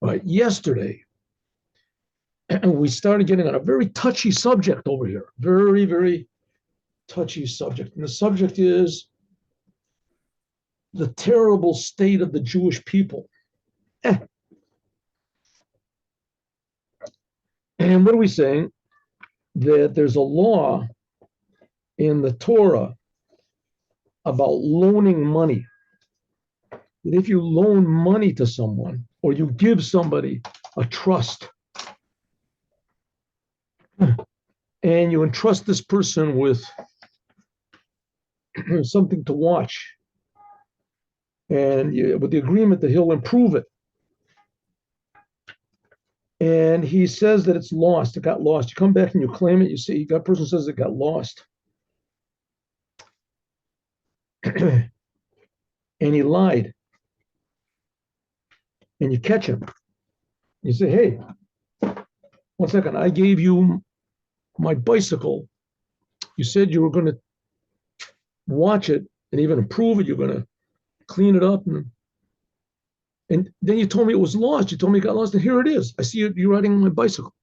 Right, yesterday, we started getting on a very touchy subject over here. Very, very touchy subject. And the subject is the terrible state of the Jewish people. And what are we saying? That there's a law in the Torah about loaning money. That if you loan money to someone or you give somebody a trust and you entrust this person with something to watch and with the agreement that he'll improve it, and he says that it's lost, it got lost. You come back and you claim it, you see that person says it got lost. And he lied. And you catch him. You say, hey, 1 second, I gave you my bicycle. You said you were going to watch it and even improve it. You're going to clean it up. And then you told me it was lost. You told me it got lost, and here it is. I see you're riding on my bicycle.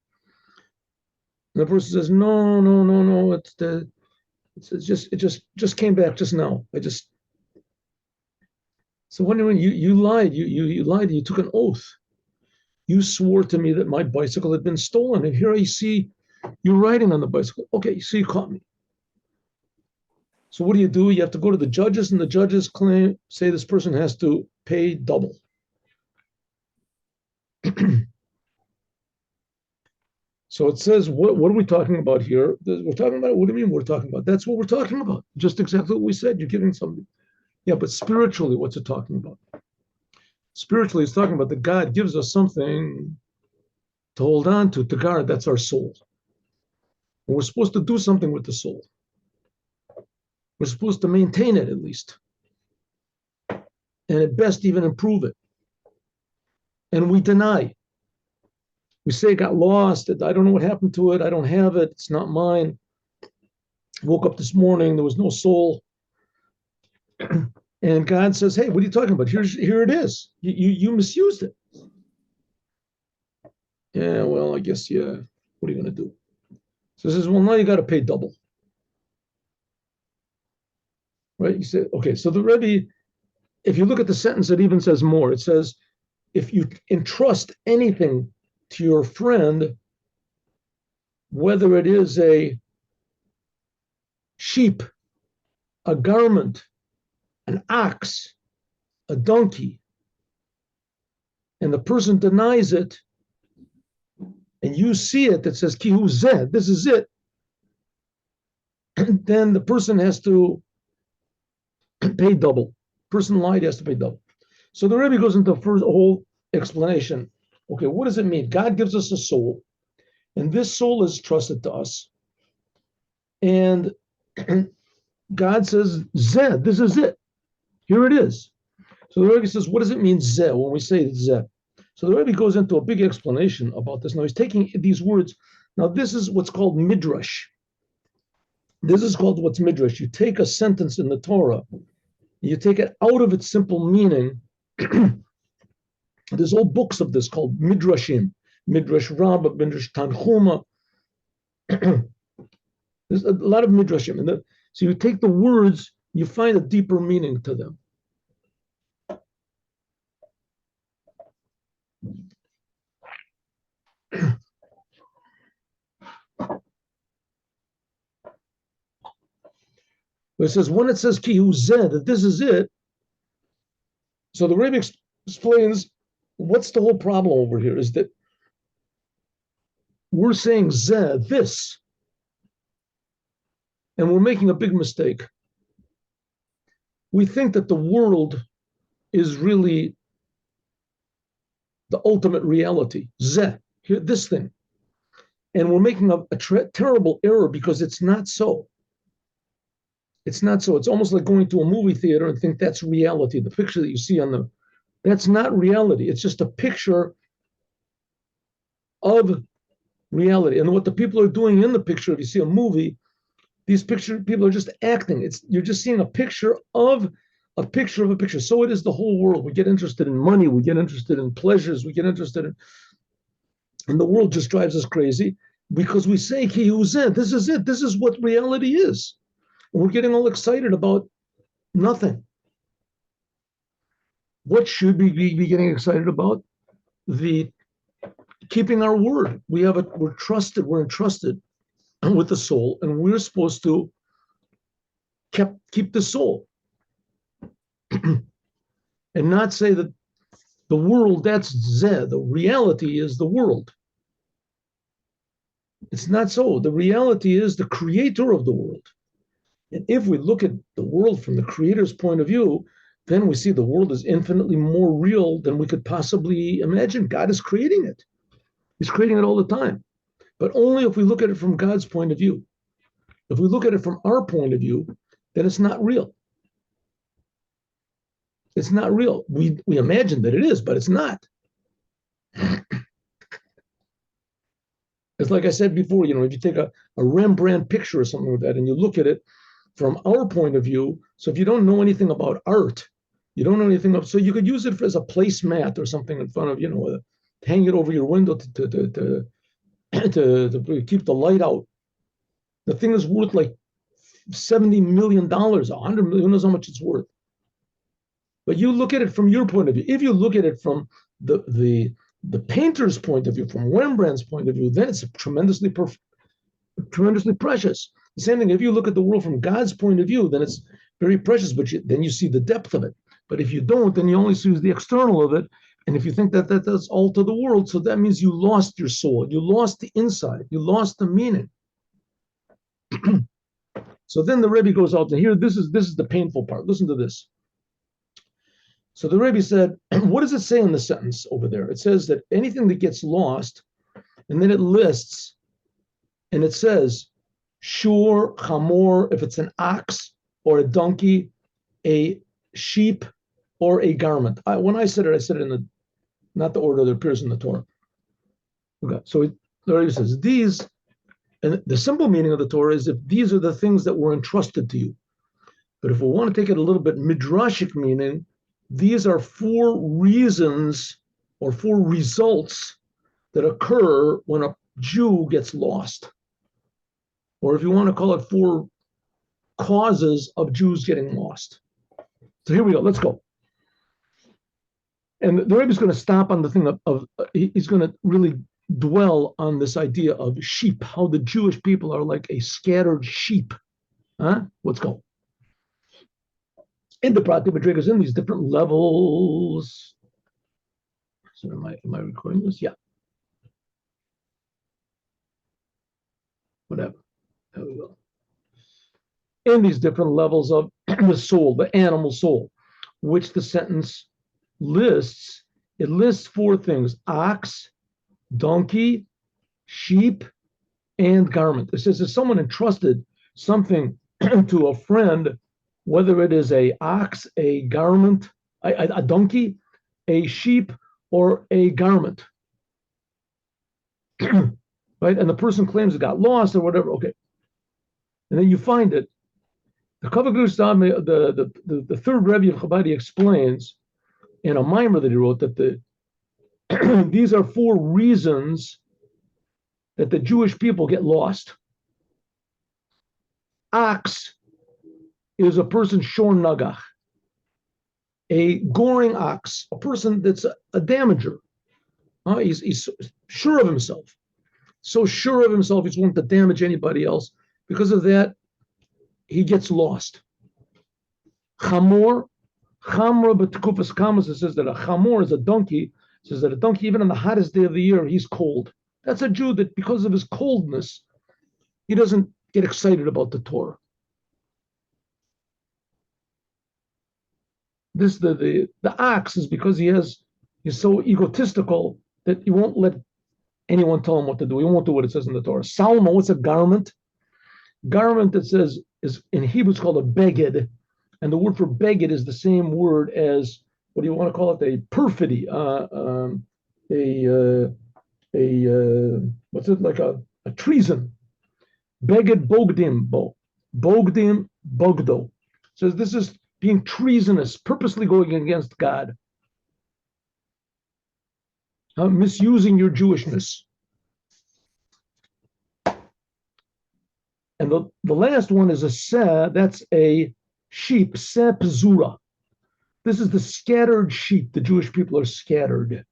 And the person says, no. It just came back just now. So when you lied, you lied, and you took an oath. You swore to me that my bicycle had been stolen, and here I see you're riding on the bicycle. Okay, so you caught me. So what do? You have to go to the judges, and the judges say this person has to pay double. So it says, what are we talking about here? We're talking about, what do you mean we're talking about? That's what we're talking about. Just exactly what we said. You're giving something. Yeah, but spiritually, what's it talking about? Spiritually, it's talking about that God gives us something to hold on to guard. That's our soul. And we're supposed to do something with the soul. We're supposed to maintain it at least. And at best, even improve it. And we deny. We say it got lost. I don't know what happened to it. I don't have it. It's not mine. Woke up this morning. There was no soul. And God says, hey, what are you talking about? Here it is. You misused it. Yeah, well, I guess, yeah. What are you going to do? So he says, well, now you got to pay double. Right? You say, okay, so the Rebbe, if you look at the sentence, it even says more. It says, if you entrust anything to your friend, whether it is a sheep, a garment, an ox, a donkey, and the person denies it, and you see it that says, Ki hu zeh, this is it, then the person has to pay double. Person lied, has to pay double. So the Rebbe goes into the first whole explanation. Okay, what does it mean? God gives us a soul, and this soul is trusted to us. And God says, Zeh, this is it. Here it is. So the Rebbe says, what does it mean, Zeh, when we say Zeh? So the Rebbe goes into a big explanation about this. Now he's taking these words. Now this is what's called midrash. This is called what's midrash. You take a sentence in the Torah, you take it out of its simple meaning. There's whole books of this called midrashim, midrash Rabbah, midrash Tanchuma. There's a lot of midrashim, and so you take the words, you find a deeper meaning to them. It says, when it says ki hu zeh, that this is it, so the Rebbe explains what's the whole problem over here is that we're saying zeh, this, and we're making a big mistake. We think that the world is really the ultimate reality, zeh, here, this thing. And we're making a terrible error because it's not so. It's not so. It's almost like going to a movie theater and think that's reality. The picture that you see that's not reality. It's just a picture of reality. And what the people are doing in the picture, if you see a movie, people are just acting. You're just seeing a picture of a picture of a picture. So it is the whole world. We get interested in money, we get interested in pleasures, we get interested in, and the world just drives us crazy because we say, "Ki it. This is it. This is what reality is." And we're getting all excited about nothing. What should we be getting excited about? The keeping our word. We're trusted. We're entrusted with the soul, and we're supposed to keep the soul, and not say that the world, that's Zeh. The reality is the world. It's not so. The reality is the creator of the world. And if we look at the world from the creator's point of view, then we see the world is infinitely more real than we could possibly imagine. God is creating it. He's creating it all the time. But only if we look at it from God's point of view. If we look at it from our point of view, then it's not real. It's not real. We imagine that it is, but it's not. It's like I said before, if you take a Rembrandt picture or something like that and you look at it from our point of view, so if you don't know anything about art, you don't know anything of, so you could use it as a placemat or something in front of, hang it over your window to keep the light out. The thing is worth like $70 million, $100 million, who knows how much it's worth. But you look at it from your point of view. If you look at it from the painter's point of view, from Rembrandt's point of view, then it's tremendously precious. The same thing, if you look at the world from God's point of view, then it's very precious, but then you see the depth of it. But if you don't, then you only see the external of it. And if you think that that's all to the world, so that means you lost your soul, you lost the inside, you lost the meaning. So then the Rebbe goes out to here. This is the painful part. Listen to this. So the Rebbe said, what does it say in the sentence over there? It says that anything that gets lost, and then it lists, and it says, shur, chamor, if it's an ox or a donkey, a sheep, or a garment. When I said it in not the order that appears in the Torah. Okay, so the Rebbe says, these, and the simple meaning of the Torah is if these are the things that were entrusted to you. But if we want to take it a little bit midrashic meaning, these are 4 reasons or 4 results that occur when a Jew gets lost. Or if you want to call it 4 causes of Jews getting lost. So here we go. Let's go. And the Rebbe is going to stop on the thing of he's going to really dwell on this idea of sheep, how the Jewish people are like a scattered sheep. Let's go. In the Prati Madrigas, in these different levels. So am I recording this? Yeah. Whatever. There we go. In these different levels of the soul, the animal soul, which the sentence lists, it lists 4 things: ox, donkey, sheep, and garment. It says if someone entrusted something to a friend, whether it is a ox, a garment, a donkey, a sheep, or a garment, right? And the person claims it got lost or whatever. Okay, and then you find it. The Kavagur the third Rebbe of Chabad explains in a mimer that he wrote that these are 4 reasons that the Jewish people get lost. Ox is a person shor nagach, a goring ox, a person that's a damager. He's sure of himself, so sure of himself he's willing to damage anybody else. Because of that, he gets lost. Chamor, chamra b'tekufas kamas, it says that a chamor is a donkey. It says that a donkey, even on the hottest day of the year, he's cold. That's a Jew that because of his coldness, he doesn't get excited about the Torah. This the ox is because he's so egotistical that he won't let anyone tell him what to do. He won't do what it says in the Torah. Salma, what's a garment? Garment, that says, is in Hebrew it's called a beged, and the word for beged is the same word as, what do you want to call it? A perfidy, what's it, like a treason. Beged bogdim bo, bogdim bogdo. Says this is being treasonous, purposely going against God, misusing your Jewishness. And the last one is a seh, that's a sheep, seh pzura. This is the scattered sheep. The Jewish people are scattered.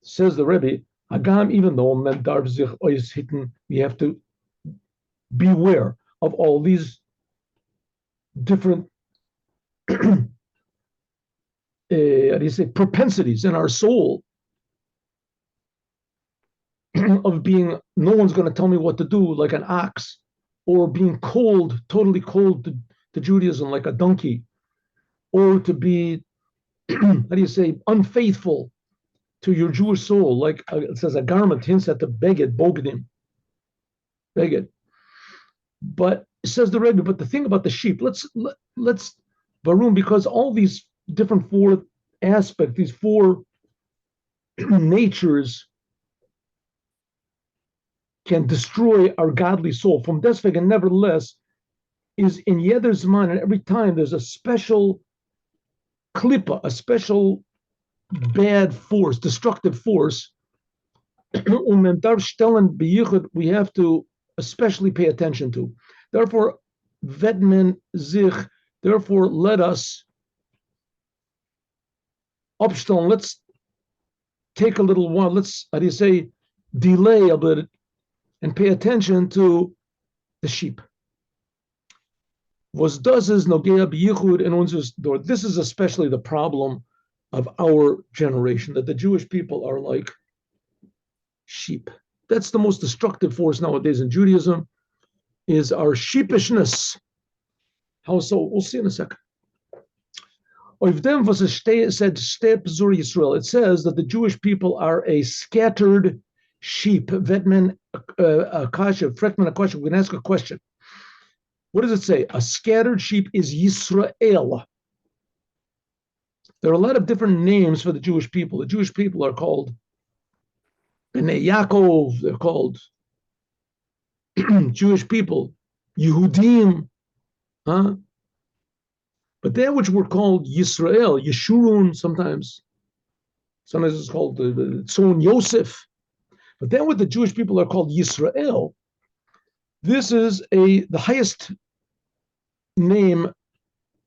Says the Rebbe, Agam, even though men darf sich ois hitten, we have to beware of all these different how do you say, propensities in our soul of being, no one's going to tell me what to do like an ox, or being cold, totally cold to Judaism like a donkey, or to be, how do you say, unfaithful to your Jewish soul, like it says a garment hints at the beged, bogdim, beged. But it says the Rebbe, but the thing about the sheep, let's Barum, because all these different four aspects, these four natures can destroy our godly soul from Desveg, and nevertheless is in Yeder's mind, and every time there's a special klippa, a special bad force, destructive force, we have to especially pay attention to. Therefore, Vedmen Zich, therefore let us upstone, let's take a little while, let's, how do you say, delay a bit and pay attention to the sheep. Was does is nogea b'yichud in unser door. This is especially the problem of our generation, that the Jewish people are like sheep. That's the most destructive force nowadays in Judaism, is our sheepishness. How so? We'll see in a second. Of them was said step zur Yisrael. It says that the Jewish people are a scattered sheep. Vetman Akasha, Fretman Akasha. We can ask a question. What does it say? A scattered sheep is Yisrael. There are a lot of different names for the Jewish people. The Jewish people are called Bnei Yaakov. They're called Jewish people, Yehudim, huh? But that which were called Yisrael, Yeshurun, sometimes it's called Tzon Yosef. But then what the Jewish people are called Yisrael, this is the highest name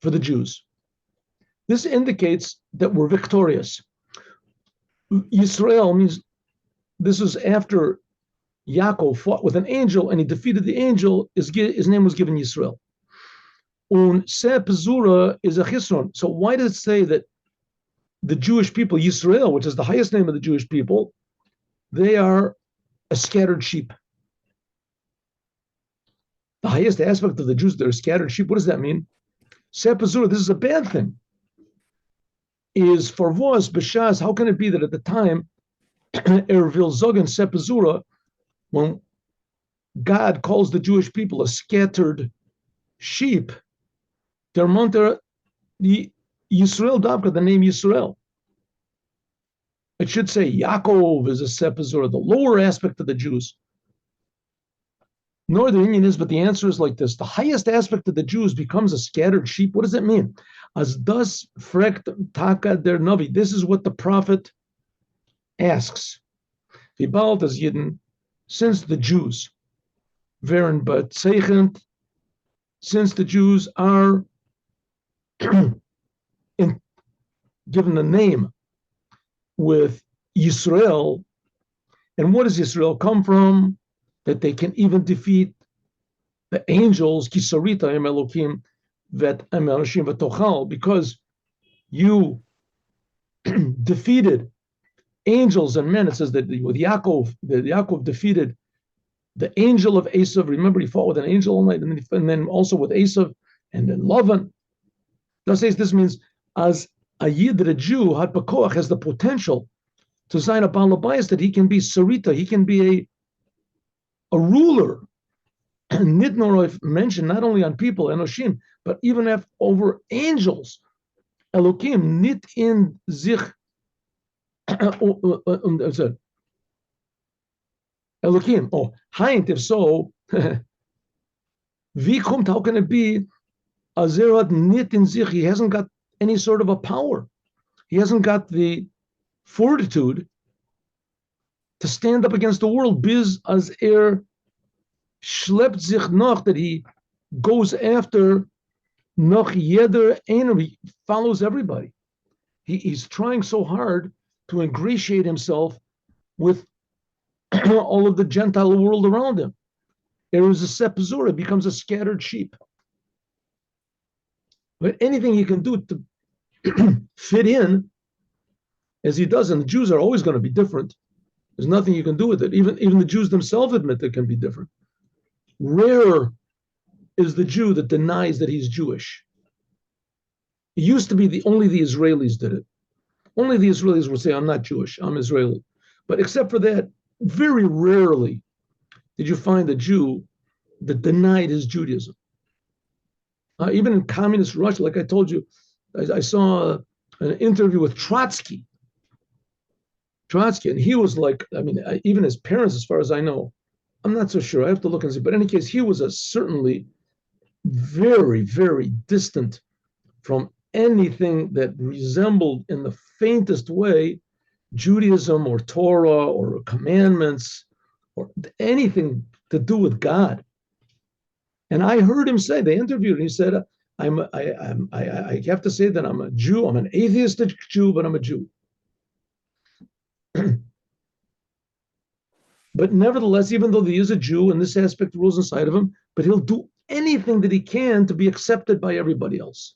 for the Jews. This indicates that we're victorious. Yisrael means this is after Yaakov fought with an angel and he defeated the angel, his name was given Yisrael. Un Se Pezura is a Chisron. So why does it say that the Jewish people, Yisrael, which is the highest name of the Jewish people, they are a scattered sheep? The highest aspect of the Jews, they're scattered sheep. What does that mean? Se Pezura, this is a bad thing. Is for was B'Shas, how can it be that at the time, Ervil Zogan Se Pezura, when God calls the Jewish people a scattered sheep, they're monter the Yisrael Davka, the name Yisrael. It should say Yaakov is a sepazur, the lower aspect of the Jews. Nor the Indian is, but the answer is like this: the highest aspect of the Jews becomes a scattered sheep. What does it mean? As das frekt taka der Navi. This is what the prophet asks. Vibalt as Yidden, since the Jews, Veren but Seichent, since the Jews are given the name with Yisrael, and what does Yisrael come from? That they can even defeat the angels, Kisarita em Elokim vet em Eloshim v'tochal, because you defeated angels and men. It says that with Yaakov, that Yaakov defeated the angel of Esav. Remember, he fought with an angel all night, and then also with Esav, and then Lavan. This means as a Yid, that a Jew, Had Bakoach, has the potential to sign a Balabayas, that he can be Sarita, he can be a ruler. Nitnorov mentioned not only on people, Enoshim, but even over angels. Elokim, nit in zich. Elokim, Heint, if so, wie kommt, how can it be Azerat nit in zich. He hasn't got any sort of a power. He hasn't got the fortitude to stand up against the world. Biz as schlept sich noch, that he goes after noch jeder einer. He follows everybody. He's trying so hard to ingratiate himself with all of the Gentile world around him. There is a sepzura, becomes a scattered sheep. But anything he can do to fit in, as he does, and the Jews are always going to be different. There's nothing you can do with it. Even the Jews themselves admit they can be different. Rare is the Jew that denies that he's Jewish. It used to be only the Israelis did it. Only the Israelis would say, I'm not Jewish, I'm Israeli. But except for that, very rarely did you find a Jew that denied his Judaism. Even in communist Russia, like I told you, I saw an interview with Trotsky, and he was like, even his parents, as far as I know, I'm not so sure, I have to look and see, but in any case, he was certainly very, very distant from anything that resembled in the faintest way Judaism or Torah or commandments or anything to do with God. And I heard him say, they interviewed him, he said, I have to say that I'm a Jew, I'm an atheistic Jew, but I'm a Jew. But nevertheless, even though he is a Jew and this aspect rules inside of him, but he'll do anything that he can to be accepted by everybody else.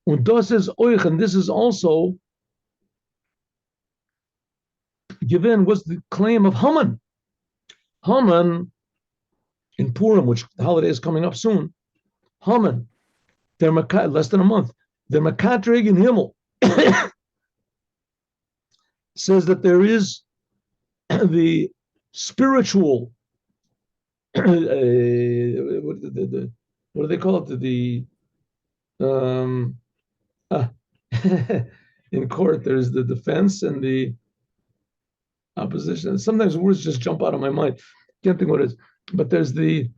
And this is also given was the claim of Haman. Haman in Purim, which the holiday is coming up soon. Haman, they're less than a month. They're Makatrig in Himmel. Says that there is the spiritual, what do they call it? In court, there's the defense and the opposition. Sometimes words just jump out of my mind. Can't think what it is. But there's the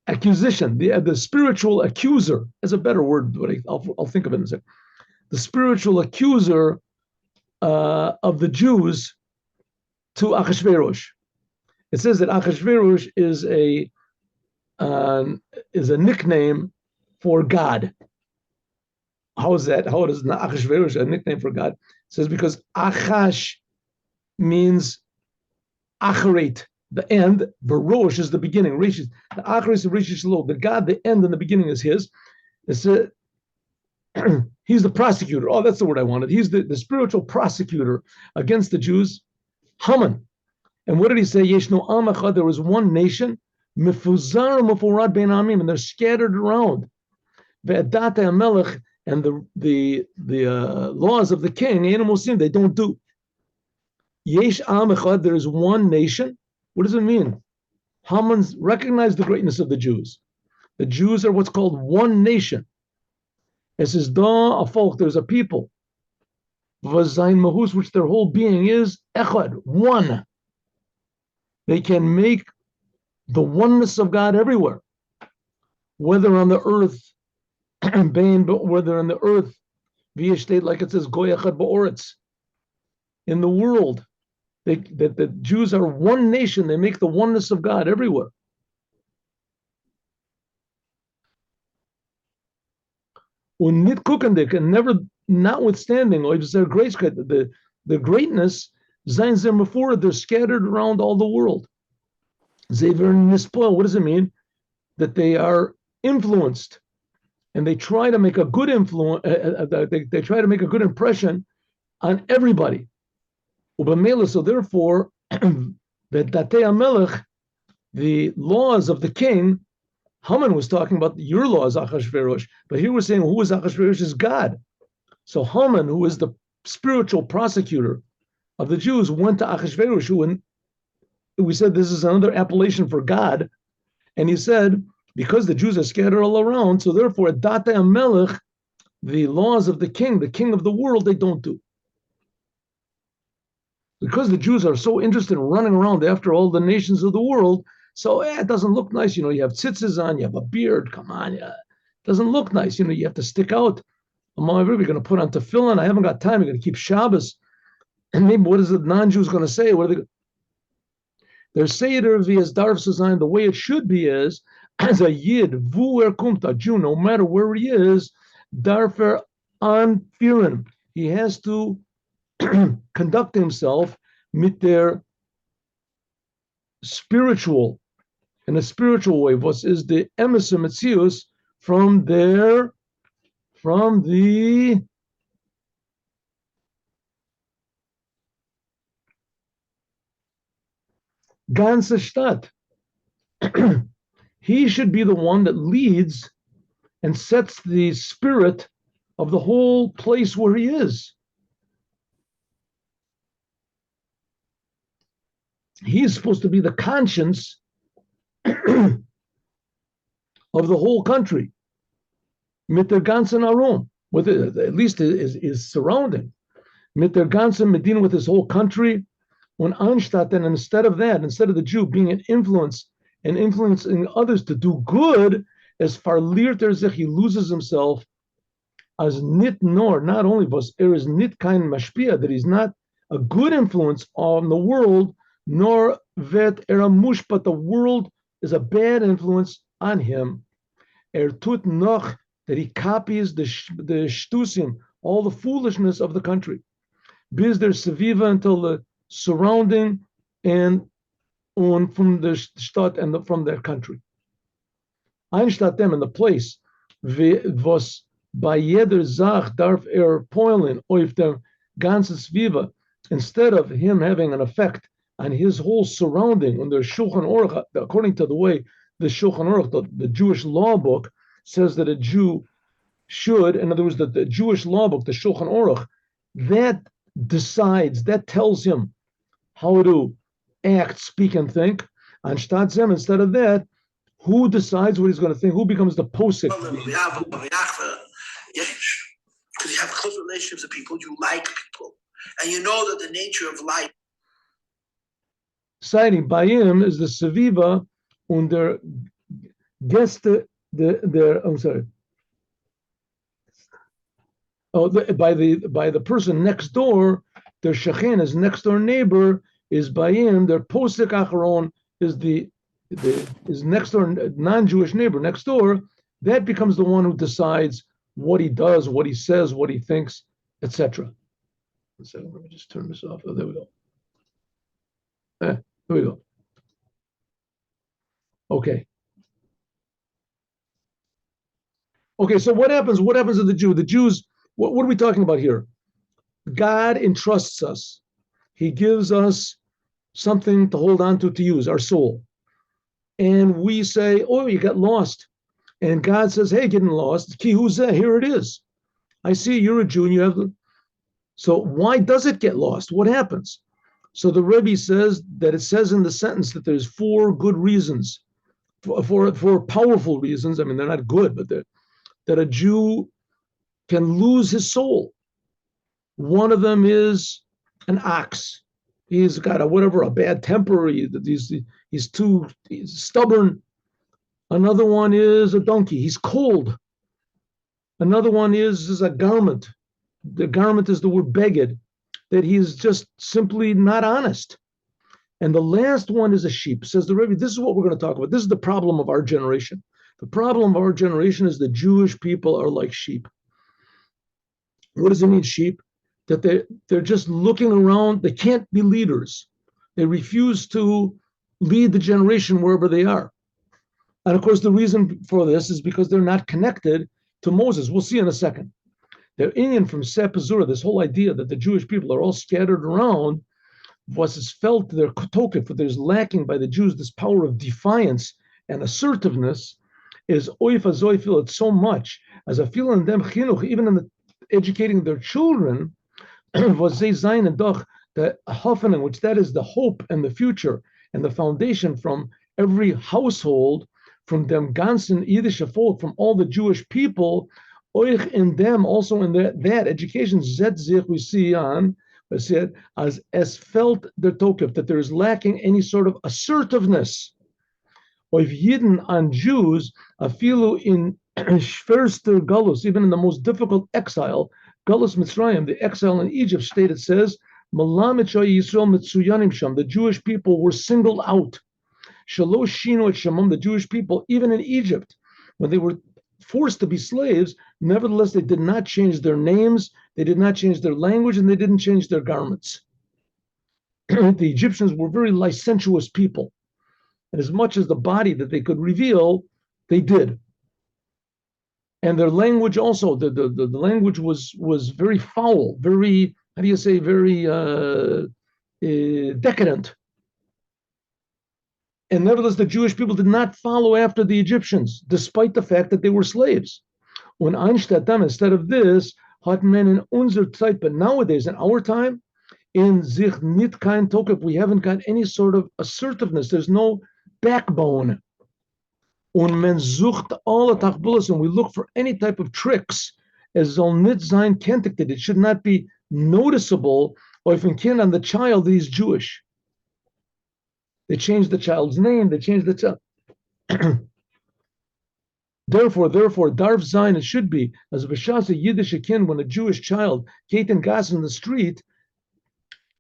accusation, the spiritual accuser. Is a better word, but I'll think of it in a second. The spiritual accuser of the Jews to Achashverosh. It says that Achashverosh is a nickname for God. How is that? How is Achashverosh a nickname for God? It says because Achash means Acharet, the end. Verosh is the beginning. Rish is the Acharet is the Rish Shelo. The God, the end and the beginning is his. It's he's the prosecutor. Oh, that's the word I wanted. He's the spiritual prosecutor against the Jews. Haman. And what did he say? Yeshno Amacha, there was one nation, Mefuzar Mufurad Ben Amim, and they're scattered around. Ve'edata Amelech, and the laws of the king, they don't do. Yesh Amacha, there is one nation. What does it mean? Haman's recognized the greatness of the Jews. The Jews are what's called one nation. It says, da a folk, there's a people. Vazayin mahus, which their whole being is echad, one. They can make the oneness of God everywhere, whether on the earth, whether on the earth, via state, like it says, goy echad ba'oretz. In the world, that the Jews are one nation. They make the oneness of God everywhere. And never, notwithstanding, the greatness, they're scattered around all the world. What does it mean? That they are influenced, and they try to make a good influence. They try to make a good impression on everybody. So therefore, the laws of the king. Haman was talking about your laws, Achashverosh, but here we're saying who is Achashverosh is God. So Haman, who is the spiritual prosecutor of the Jews, went to Achashverosh, who we said this is another appellation for God, and he said, because the Jews are scattered all around, so therefore, Date Amelech, the laws of the king of the world, they don't do. Because the Jews are so interested in running around after all the nations of the world, So it doesn't look nice. You have tzitzis on, you have a beard. Come on, yeah. It doesn't look nice. You have to stick out among everybody. You're going to put on tefillin. I haven't got time. You're going to keep Shabbos. And maybe what is the non-Jews going to say? What are they? Their Seder via Darf Design, the way it should be is, as a Yid, vuer kumt, a Jew, no matter where he is, Darfer anführen. He has to conduct himself mit their spiritual, in a spiritual way. What is the emes metzius from the ganze Stadt. He should be the one that leads and sets the spirit of the whole place where he is. He is supposed to be the conscience of the whole country. Mit der ganzen Aron, with it, at least is surrounding. Mit der ganzen Medina, with his whole country. When anstatt, and instead of that, instead of the Jew being an influence and influencing others to do good, as verliert sich, he loses himself as nit nor, not only was is nit kein mashpia, that he's not a good influence on the world, nor vet mush, but the world is a bad influence on him. Tut noch, that he copies the shtusim, all the foolishness of the country. Bis der seviva, until the surrounding and on from the Stadt and from their country. Einstatt them in the place, was by jeder Zach darf poilen auf der ganze Sviva, instead of him having an effect on his whole surrounding, on their Shulchan Aruch, according to the way the Shulchan Aruch, the Jewish law book, says that a Jew should, in other words, that the Jewish law book, the Shulchan Aruch, that decides, that tells him how to act, speak, and think. Instead of that, who decides what he's going to think? Who becomes the posik? Because you have close relationships with people, you like people, and you know that the nature of life. Citing by him is the Seviva und der Gäste, I'm sorry. By the person next door, their Shechen, his next door neighbor, is by him, their Posik Acharon is his next door non-Jewish neighbor next door. That becomes the one who decides what he does, what he says, what he thinks, etc. So let me just turn this off. Oh, there we go. There we go. Okay. Okay, so what happens? What happens to the Jew? The Jews, what are we talking about here? God entrusts us. He gives us something to hold on to use, our soul. And we say, oh, you got lost. And God says, hey, getting lost. Ki huzeh, here it is. I see you're a Jew and you have the... So why does it get lost? What happens? So the Rebbe says that it says in the sentence that there's 4 good reasons, for powerful reasons. I mean, they're not good, but that a Jew can lose his soul. One of them is an ox. He's got a bad temper. He's stubborn. Another one is a donkey. He's cold. Another one is a garment. The garment is the word beged, that he's just simply not honest. And the last one is a sheep. Says the Rebbe, this is what we're going to talk about. This is the problem of our generation. The problem of our generation is the Jewish people are like sheep. What does it mean, sheep? That they're just looking around. They can't be leaders. They refuse to lead the generation wherever they are. And of course, the reason for this is because they're not connected to Moses. We'll see in a second. They're Indian from Sepazura, this whole idea that the Jewish people are all scattered around, was felt their tokef, but there's lacking by the Jews this power of defiance and assertiveness is oif azoifil, it's so much as a feel in them chinuch, even in the educating their children, was they zayin and doch, the hoffening, which that is the hope and the future and the foundation from every household, from them ganzen Yiddish folk, from all the Jewish people, oich in them also in that education, zet zich we see on, I said, as felt their tokef, that there is lacking any sort of assertiveness. of Yidden on Jews, afilu in schwerster galus, even in the most difficult exile, galus Mitzrayim, the exile in Egypt, stated says, Malamit Yisrael Mitsuyanim Sham, the Jewish people were singled out. Shalosh Shino et Shamam, the Jewish people, even in Egypt, when they were forced to be slaves, nevertheless, they did not change their names, they did not change their language, and they didn't change their garments. The Egyptians were very licentious people. And as much as the body that they could reveal, they did. And their language also, the language was very foul, very, how do you say, very decadent. And nevertheless, the Jewish people did not follow after the Egyptians, despite the fact that they were slaves. When Einstein, instead of this, hat men in unser Zeit, but nowadays, in our time, in sich nit kein Tokef, we haven't got any sort of assertiveness. There's no backbone. Und men sucht alle Tachbulas, and we look for any type of tricks, as soll nit sein kentigted. It should not be noticeable, or if in kind on the child, he's Jewish. They changed the child's name, they changed the child. Therefore, Darf Zayin, it should be, as a Bashasa Yiddish kin, when a Jewish child, Kate gas in the street,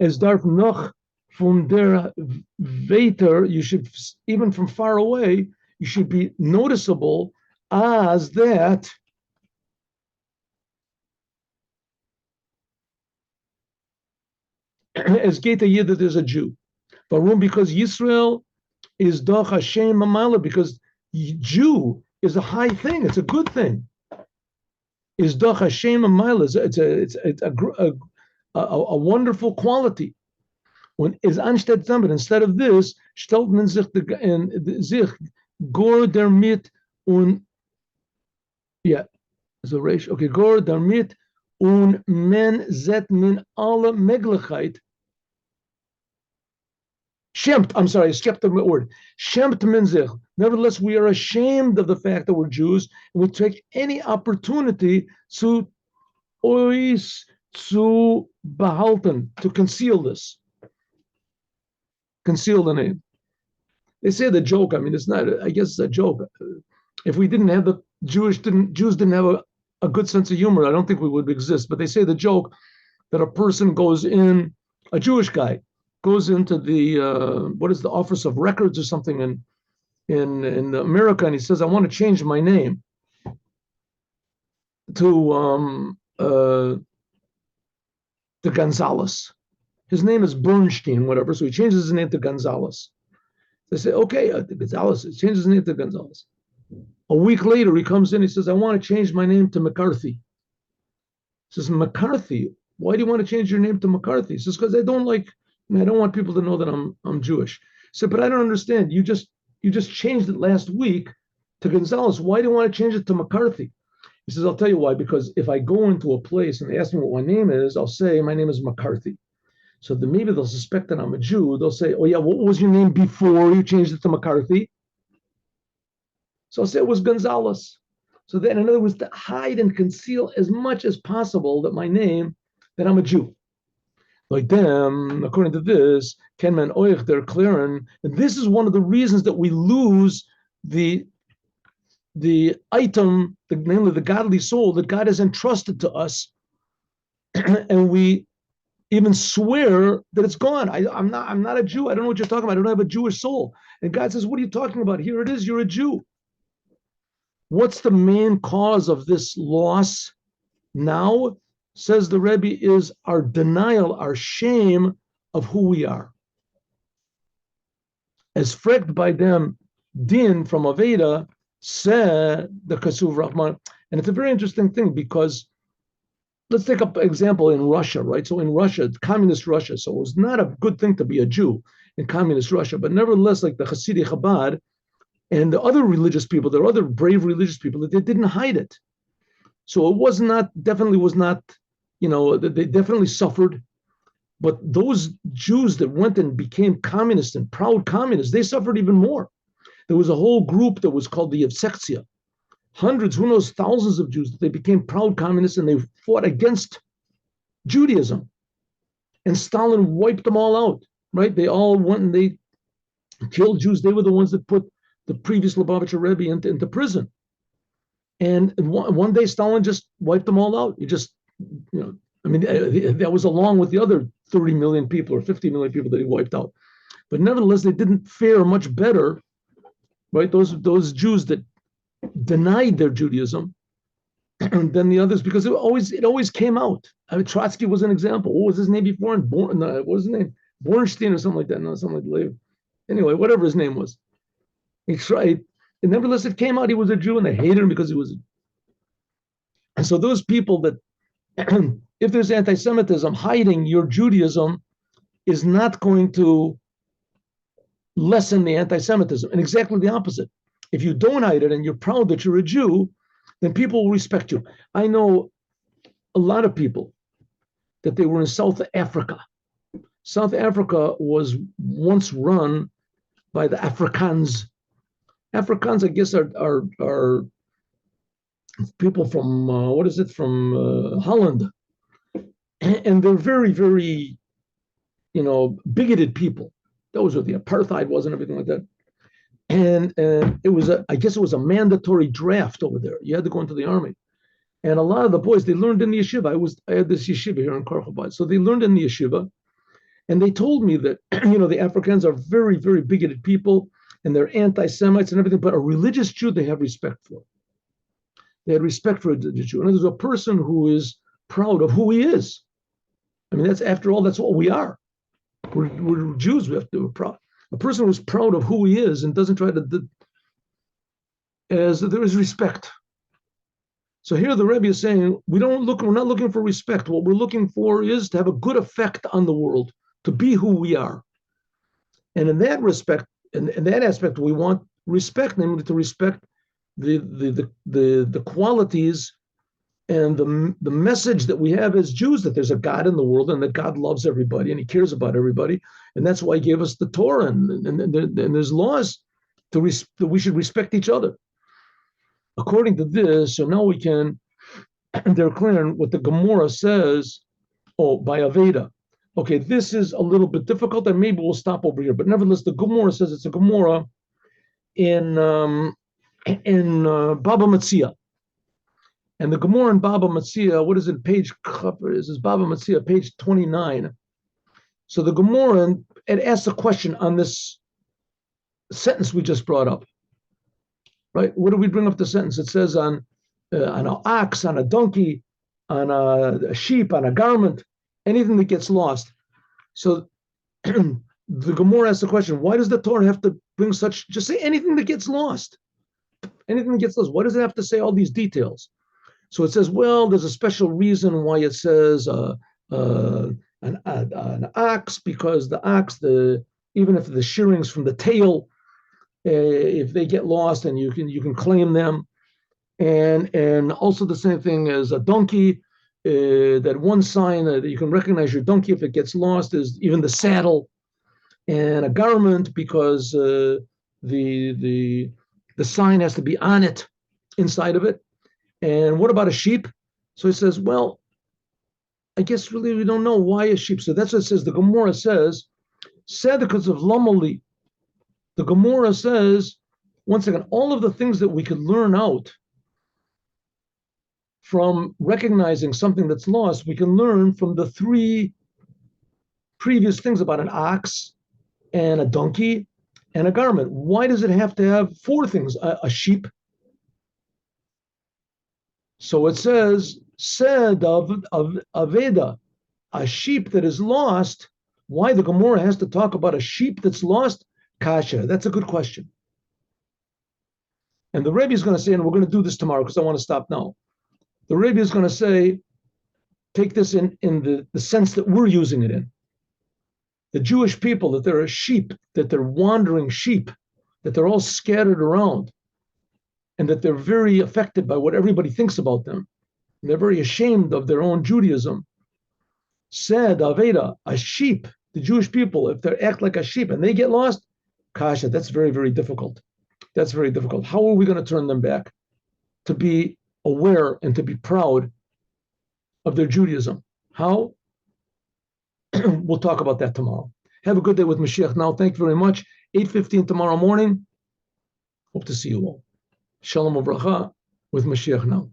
as Darf noch from der Veter, you should, even from far away, you should be noticeable as that as Geta Yid, that there's a Jew. But because Yisrael is doch Hashem Mamala, because Jew is a high thing, it's a good thing. Is doch Hashem Mamala, it's a wonderful quality. When is anstatt damit, instead of this, stellt man sich gor damit und gor damit und men zet min alle Möglichkeit. Shemt, I'm sorry, I skipped the word. Shemt min sich. Nevertheless, we are ashamed of the fact that we're Jews, and we take any opportunity to behalten, to conceal this. Conceal the name. They say the joke, I mean, it's not, I guess it's a joke. If we didn't have Jews didn't have a good sense of humor, I don't think we would exist. But they say the joke that a person goes in, a Jewish guy goes into the, what is the Office of Records or something in America, and he says, I want to change my name to Gonzalez. His name is Bernstein, whatever, so he changes his name to Gonzalez. They say, okay, Gonzalez, he changes his name to Gonzalez. A week later, he comes in, he says, I want to change my name to McCarthy. He says, McCarthy? Why do you want to change your name to McCarthy? He says, because I don't want people to know that I'm Jewish. He said, but I don't understand. You just changed it last week to Gonzalez. Why do you want to change it to McCarthy? He says, I'll tell you why, because if I go into a place and they ask me what my name is, I'll say, my name is McCarthy. So then maybe they'll suspect that I'm a Jew. They'll say, oh yeah, what was your name before you changed it to McCarthy? So I'll say it was Gonzalez. So then, in other words, to hide and conceal as much as possible that I'm a Jew. Like them, according to this, Ken man oich der klaren, and this is one of the reasons that we lose the item, namely the godly soul that God has entrusted to us, and we even swear that it's gone. I'm not a Jew. I don't know what you're talking about. I don't have a Jewish soul. And God says, what are you talking about? Here it is. You're a Jew. What's the main cause of this loss now, says the Rebbe, is our denial, our shame of who we are. As frecked by them, din from Aveda, said the Kasuv Rahman. And it's a very interesting thing because let's take up an example in Russia, right? So in Russia, communist Russia, so it was not a good thing to be a Jew in communist Russia, but nevertheless, like the Hasidic Chabad and the other religious people, there are other brave religious people that they didn't hide it. So it definitely was not, they definitely suffered. But those Jews that went and became communists and proud communists, they suffered even more. There was a whole group that was called the Yevsektia. Hundreds, who knows, thousands of Jews, they became proud communists and they fought against Judaism. And Stalin wiped them all out, right? They all went and they killed Jews. They were the ones that put the previous Lubavitcher Rebbe into prison. And one day Stalin just wiped them all out. That was along with the other 30 million people or 50 million people that he wiped out. But nevertheless, they didn't fare much better, right? Those Jews that denied their Judaism than the others, because it always came out. I mean, Trotsky was an example. What was his name before? What was his name? Bornstein or something like that. No, something like that. Anyway, whatever his name was. He tried, and nevertheless, it came out he was a Jew, and they hated him because he was. And so those people that, if there's anti-Semitism, hiding your Judaism is not going to lessen the anti-Semitism, and exactly the opposite. If you don't hide it and you're proud that you're a Jew, then people will respect you. I know a lot of people that they were in South Africa. South Africa was once run by the Afrikaans. Afrikaans, I guess, are people from from Holland, and they're very, very, bigoted people. Those were the apartheid was and everything like that. And it was I guess it was a mandatory draft over there. You had to go into the army. And a lot of the boys, they learned in the yeshiva. I had this yeshiva here in Karchabad. So they learned in the yeshiva. And they told me that, the Africans are very, very bigoted people, and they're anti-Semites and everything, but a religious Jew they have respect for. They had respect for a Jew. And there's a person who is proud of who he is. I mean, after all, that's what we are. We're Jews. We have to be proud. A person who's proud of who he is and doesn't try to, as there is respect. So here the Rebbe is saying, we're not looking for respect. What we're looking for is to have a good effect on the world, to be who we are. And in that respect, in that aspect, we want respect, namely to respect the qualities and the message that we have as Jews, that there's a God in the world and that God loves everybody and he cares about everybody. And that's why he gave us the Torah, and there's laws that we should respect each other. According to this, so now we can declare what the Gemara says, by Aveda. Okay, this is a little bit difficult, and maybe we'll stop over here. But nevertheless, the Gemara says it's a Gemara in Baba Metzia. And the Gemara in Baba Metzia, what is it, page cover? This is Baba Metzia, page 29. So the Gemara, it asks a question on this sentence we just brought up. Right? What do we bring up the sentence? It says on an ox, on a donkey, on a sheep, on a garment, anything that gets lost. So the Gemara asks the question, why does the Torah have to bring just say anything that gets lost? Anything that gets lost, why does it have to say all these details? So it says, well, there's a special reason why it says an ox, because the ox, even if the shearings from the tail, if they get lost, and you can claim them, and also the same thing as a donkey. That one sign that you can recognize your donkey if it gets lost is even the saddle, and a garment, because the sign has to be on it, inside of it. And what about a sheep? So it says, well, I guess really we don't know why a sheep. So that's what it says. The Gemara says, because of Lamali. The Gemara says, once again, all of the things that we could learn out from recognizing something that's lost, we can learn from the three previous things about an ox and a donkey and a garment. Why does it have to have four things? A sheep. So it says, said of Aveda, a sheep that is lost. Why the Gemara has to talk about a sheep that's lost? Kasha, that's a good question. And the Rebbe is going to say, and we're going to do this tomorrow because I want to stop now. The Rebbe is going to say, take this in the sense that we're using it in. The Jewish people, that they're a sheep, that they're wandering sheep, that they're all scattered around, and that they're very affected by what everybody thinks about them. And they're very ashamed of their own Judaism. Said Aveda, a sheep, the Jewish people, if they act like a sheep and they get lost, Kasha, that's very, very difficult. That's very difficult. How are we going to turn them back to be aware and to be proud of their Judaism? How? We'll talk about that tomorrow. Have a good day with Moshiach now. Thank you very much. 8:15 tomorrow morning. Hope to see you all. Shalom Uvracha with Moshiach now.